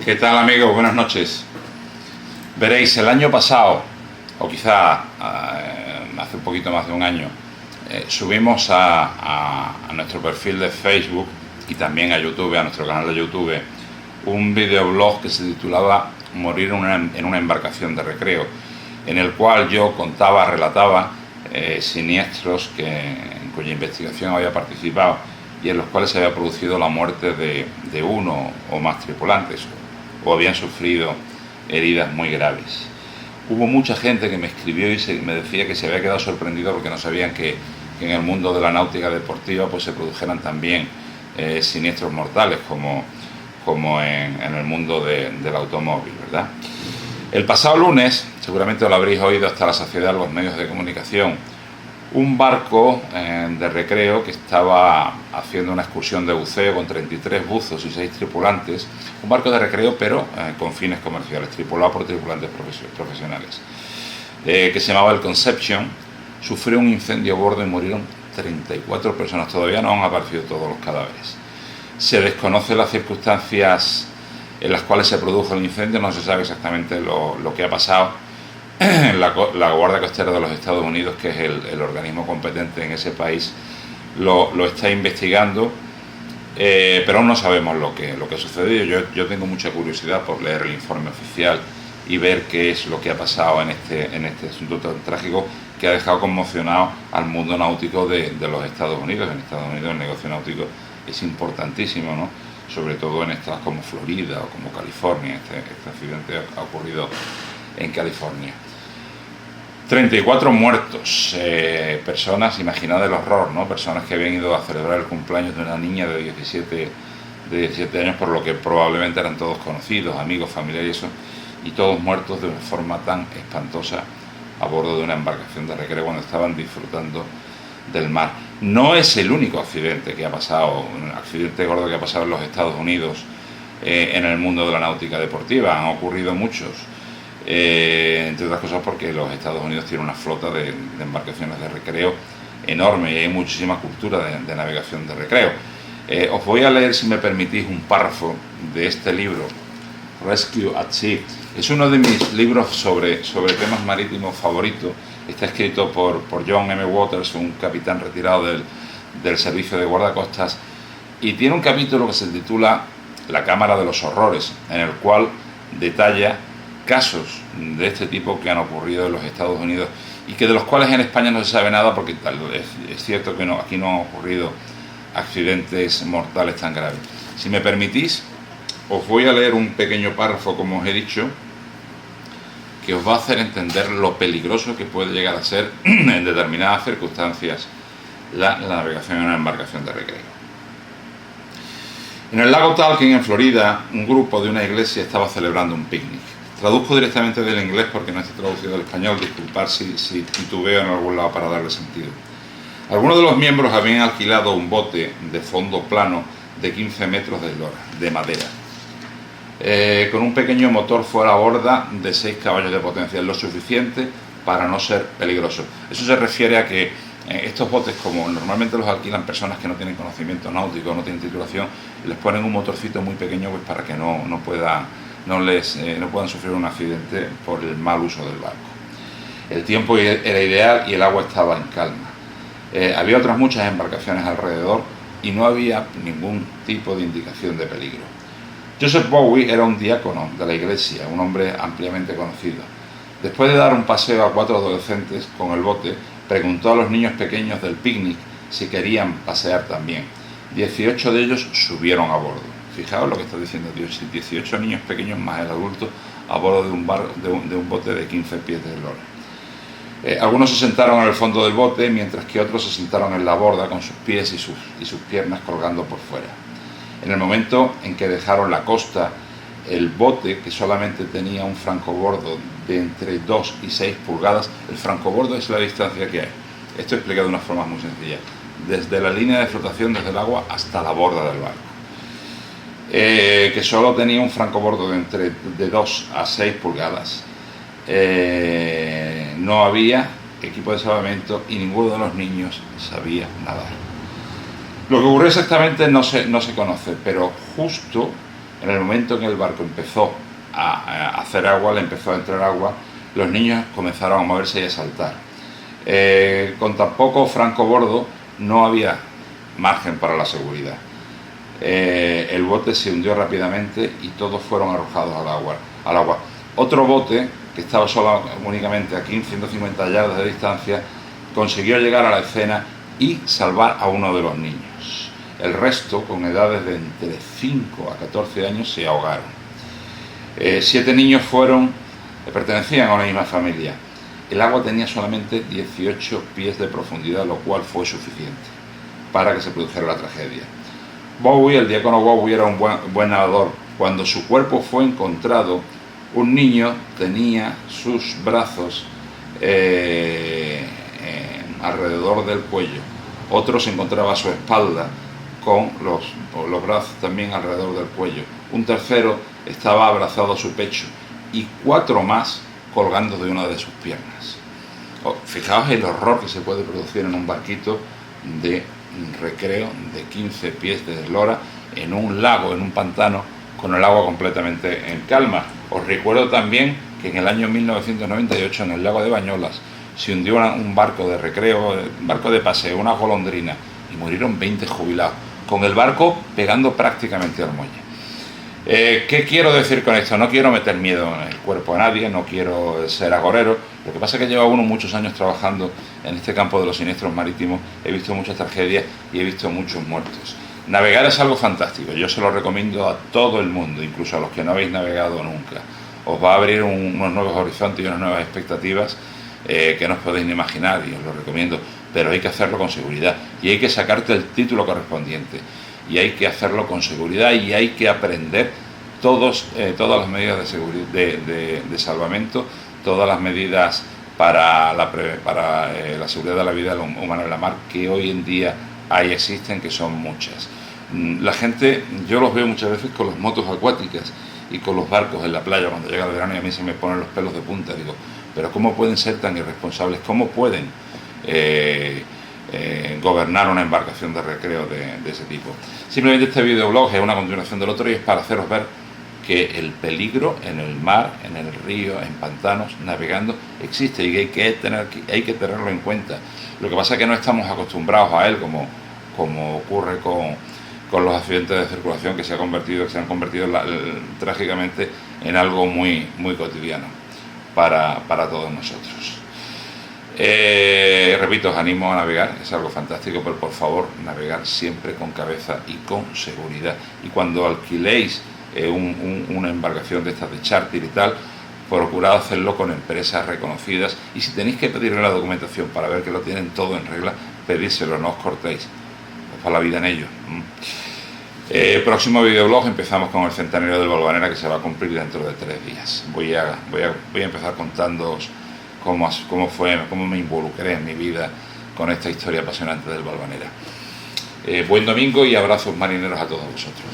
¿Qué tal, amigos? Buenas noches. Veréis, el año pasado, o quizá hace un poquito más de un año, subimos a nuestro perfil de Facebook y también a YouTube, a nuestro canal de YouTube, un videoblog que se titulaba Morir en una embarcación de recreo, en el cual yo relataba siniestros en cuya investigación había participado y en los cuales se había producido la muerte de uno o más tripulantes o habían sufrido heridas muy graves. Hubo mucha gente que me escribió y me decía que se había quedado sorprendido porque no sabían que en el mundo de la náutica deportiva pues se produjeran también siniestros mortales como en el mundo del automóvil, ¿verdad? El pasado lunes, seguramente lo habréis oído hasta la saciedad en los medios de comunicación, un barco de recreo que estaba haciendo una excursión de buceo con 33 buzos y 6 tripulantes, un barco de recreo pero con fines comerciales, tripulado por tripulantes profesionales, que se llamaba el Conception, sufrió un incendio a bordo y murieron 34 personas. Todavía no han aparecido todos los cadáveres. Se desconocen las circunstancias en las cuales se produjo el incendio, no se sabe exactamente lo que ha pasado. La Guardia Costera de los Estados Unidos, que es el organismo competente en ese país, lo está investigando, pero aún no sabemos lo que ha sucedido. Yo tengo mucha curiosidad por leer el informe oficial y ver qué es lo que ha pasado en este asunto tan trágico que ha dejado conmocionado al mundo náutico de los Estados Unidos. En Estados Unidos el negocio náutico es importantísimo, ¿no? Sobre todo en estados como Florida o como California. Este accidente ha ocurrido en California. 34 muertos, personas, imaginad el horror, ¿no? Personas que habían ido a celebrar el cumpleaños de una niña de 17 años, por lo que probablemente eran todos conocidos, amigos, familiares y eso, y todos muertos de una forma tan espantosa a bordo de una embarcación de recreo cuando estaban disfrutando del mar. No es el único accidente que ha pasado, un accidente gordo que ha pasado en los Estados Unidos en el mundo de la náutica deportiva. Han ocurrido muchos, entre otras cosas porque los Estados Unidos tienen una flota de embarcaciones de recreo enorme y hay muchísima cultura de navegación de recreo. Os voy a leer, si me permitís, un párrafo de este libro, Rescue at Sea. Es uno de mis libros sobre temas marítimos favoritos. Está escrito por John M. Waters, un capitán retirado del servicio de guardacostas, y tiene un capítulo que se titula La Cámara de los Horrores, en el cual detalla casos de este tipo que han ocurrido en los Estados Unidos y que de los cuales en España no se sabe nada porque es cierto que aquí no han ocurrido accidentes mortales tan graves. Si me permitís, os voy a leer un pequeño párrafo, como os he dicho, que os va a hacer entender lo peligroso que puede llegar a ser en determinadas circunstancias la navegación en una embarcación de recreo. En el lago Talking, en Florida, un grupo de una iglesia estaba celebrando un picnic. Traduzco directamente del inglés porque no está traducido al español, disculpad si titubeo en algún lado para darle sentido. Algunos de los miembros habían alquilado un bote de fondo plano de 15 metros de eslora, de madera, con un pequeño motor fuera a borda de 6 caballos de potencia, lo suficiente para no ser peligroso. Eso se refiere a que estos botes, como normalmente los alquilan personas que no tienen conocimiento náutico, no tienen titulación, les ponen un motorcito muy pequeño pues para que no puedan sufrir un accidente por el mal uso del barco. El tiempo era ideal y el agua estaba en calma. Había otras muchas embarcaciones alrededor y no había ningún tipo de indicación de peligro. Joseph Bowie era un diácono de la iglesia, un hombre ampliamente conocido. Después de dar un paseo a 4 adolescentes con el bote, preguntó a los niños pequeños del picnic si querían pasear también. 18 de ellos subieron a bordo. Fijaos lo que está diciendo Dios, 18 niños pequeños más el adulto a bordo de un bote de 15 pies de eslora. Algunos se sentaron en el fondo del bote, mientras que otros se sentaron en la borda con sus pies y sus piernas colgando por fuera. En el momento en que dejaron la costa, el bote, que solamente tenía un francobordo de entre 2 y 6 pulgadas, el francobordo es la distancia que hay. Esto explica de una forma muy sencilla. Desde la línea de flotación, desde el agua, hasta la borda del barco. Que solo tenía un francobordo de 2 a 6 pulgadas. No había equipo de salvamento y ninguno de los niños sabía nadar. Lo que ocurrió exactamente no se conoce, pero justo En el momento en que el barco empezó a hacer agua, le empezó a entrar agua, los niños comenzaron a moverse y a saltar. Con tan poco francobordo no había margen para la seguridad. El bote se hundió rápidamente y todos fueron arrojados al agua. Otro bote, que estaba únicamente a 150 yardas de distancia, consiguió llegar a la escena y salvar a uno de los niños. El resto, con edades de entre 5 a 14 años, se ahogaron. 7 niños pertenecían a una misma familia. El agua tenía solamente 18 pies de profundidad, lo cual fue suficiente para que se produjera la tragedia. Bowie, el diácono Bowie, era un buen nadador. Cuando su cuerpo fue encontrado, un niño tenía sus brazos alrededor del cuello, otro se encontraba a su espalda con los brazos también alrededor del cuello, un tercero estaba abrazado a su pecho y 4 más colgando de una de sus piernas. Fijaos el horror que se puede producir en un barquito de recreo de 15 pies de eslora en un lago, en un pantano, con el agua completamente en calma. Os recuerdo también que en el año 1998 en el lago de Bañolas se hundió un barco de recreo, un barco de paseo, una golondrina, y murieron 20 jubilados, con el barco pegando prácticamente al muelle. ¿Qué quiero decir con esto? No quiero meter miedo en el cuerpo a nadie, no quiero ser agorero. Lo que pasa es que lleva uno muchos años trabajando en este campo de los siniestros marítimos, he visto muchas tragedias y he visto muchos muertos. Navegar es algo fantástico, yo se lo recomiendo a todo el mundo, incluso a los que no habéis navegado nunca. Os va a abrir unos nuevos horizontes y unas nuevas expectativas que no os podéis ni imaginar, y os lo recomiendo, pero hay que hacerlo con seguridad y hay que sacarte el título correspondiente y hay que hacerlo con seguridad y hay que aprender todas las medidas de seguridad, de salvamento, todas las medidas para la seguridad de la vida humana en la mar, que hoy en día existen, que son muchas. La gente, yo los veo muchas veces con las motos acuáticas y con los barcos en la playa cuando llega el verano, y a mí se me ponen los pelos de punta. Digo, pero ¿cómo pueden ser tan irresponsables? ¿Cómo pueden gobernar una embarcación de recreo de ese tipo? Simplemente este videoblog es una continuación del otro y es para haceros ver que el peligro en el mar, en el río, en pantanos, navegando, existe y hay que tenerlo en cuenta. Lo que pasa es que no estamos acostumbrados a él, como ocurre con los accidentes de circulación que se han convertido trágicamente en algo muy, muy cotidiano para todos nosotros. Repito, os animo a navegar, es algo fantástico, pero por favor, navegar siempre con cabeza y con seguridad. Y cuando alquiléis una embarcación de estas de charter y tal, procurad hacerlo con empresas reconocidas, y si tenéis que pedirle la documentación para ver que lo tienen todo en regla, pedírselo, no os cortéis, os va la vida en ello. Próximo videoblog empezamos con el centenario del Valvanera, que se va a cumplir dentro de 3 días. Voy a empezar contándoos cómo me involucré en mi vida con esta historia apasionante del Valvanera. Buen domingo y abrazos marineros a todos vosotros.